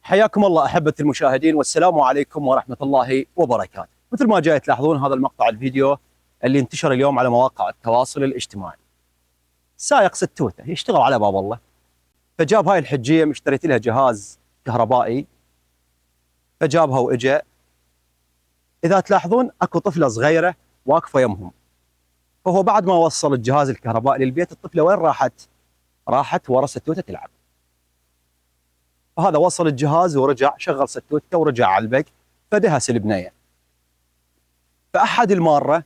حياكم الله أحبة المشاهدين والسلام عليكم ورحمة الله وبركاته. مثل ما جاي تلاحظون هذا المقطع الفيديو اللي انتشر اليوم على مواقع التواصل الاجتماعي. سائق ستوته يشتغل على باب الله، فجاب هاي الحجية مشتريت لها جهاز كهربائي، فجابها وإجا. إذا تلاحظون أكو طفلة صغيرة واقفة يمهم، فهو بعد ما وصل الجهاز الكهربائي للبيت الطفلة وين راحت؟ راحت ورا ستوته تلعب. فهذا وصل الجهاز ورجع شغل ستوته ورجع على البيت، فدهس البنية. فأحد المارة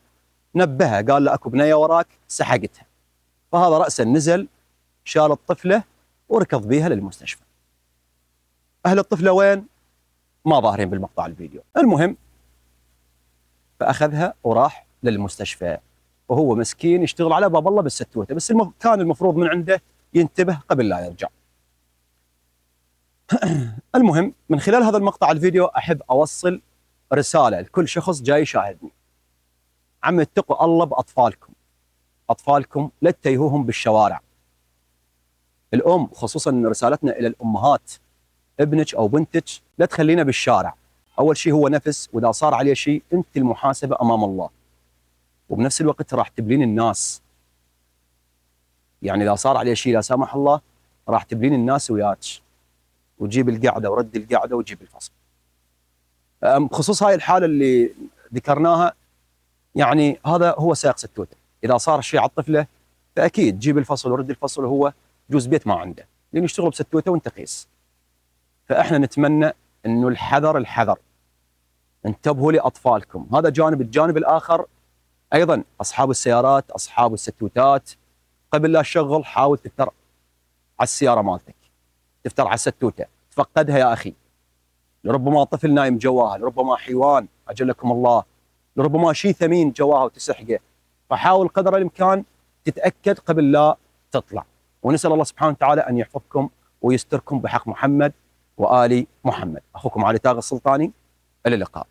نبهه قال له أكو بنية وراك سحقتها، فهذا رأسا نزل شال الطفلة وركض بيها للمستشفى. أهل الطفلة وين؟ ما ظاهرين بالمقطع الفيديو. المهم فأخذها وراح للمستشفى، وهو مسكين يشتغل على باب الله بالستوته، بس كان المفروض من عنده ينتبه قبل لا يرجع. المهم من خلال هذا المقطع الفيديو أحب أوصل رسالة لكل شخص جاي يشاهدني. عم اتقوا الله بأطفالكم، أطفالكم لا تتيهوهم بالشوارع. الأم خصوصا رسالتنا إلى الأمهات، ابنك أو بنتك لا تخلينا بالشارع. أول شيء هو نفس، وإذا صار عليه شيء أنت المحاسبة أمام الله، وبنفس الوقت راح تبلين الناس. يعني إذا صار عليه شيء لا سامح الله راح تبلين الناس وياك، وتجيب القعدة ورد القعدة وتجيب الفصل. بخصوص هاي الحالة اللي ذكرناها، يعني هذا هو سائق ستوته، إذا صار شيء على الطفلة فأكيد جيب الفصل ورد الفصل، وهو جوز بيت ما عنده لأن يشتغل بستوته وانت قيس. فإحنا نتمنى أنه الحذر، انتبهوا لأطفالكم. هذا جانب. الجانب الآخر أيضا أصحاب السيارات، أصحاب الستوتات، قبل لا تشغل حاول تفتر على السيارة مالتك، تفتر على الستوتة، تفقدها يا أخي. لربما طفل نايم جواها، لربما حيوان أجلكم الله، لربما شيء ثمين جواها وتسحقه. فحاول قدر الإمكان تتأكد قبل لا تطلع. ونسأل الله سبحانه وتعالى أن يحفظكم ويستركم بحق محمد وآل محمد. أخوكم علي تاغ السلطاني، إلى اللقاء.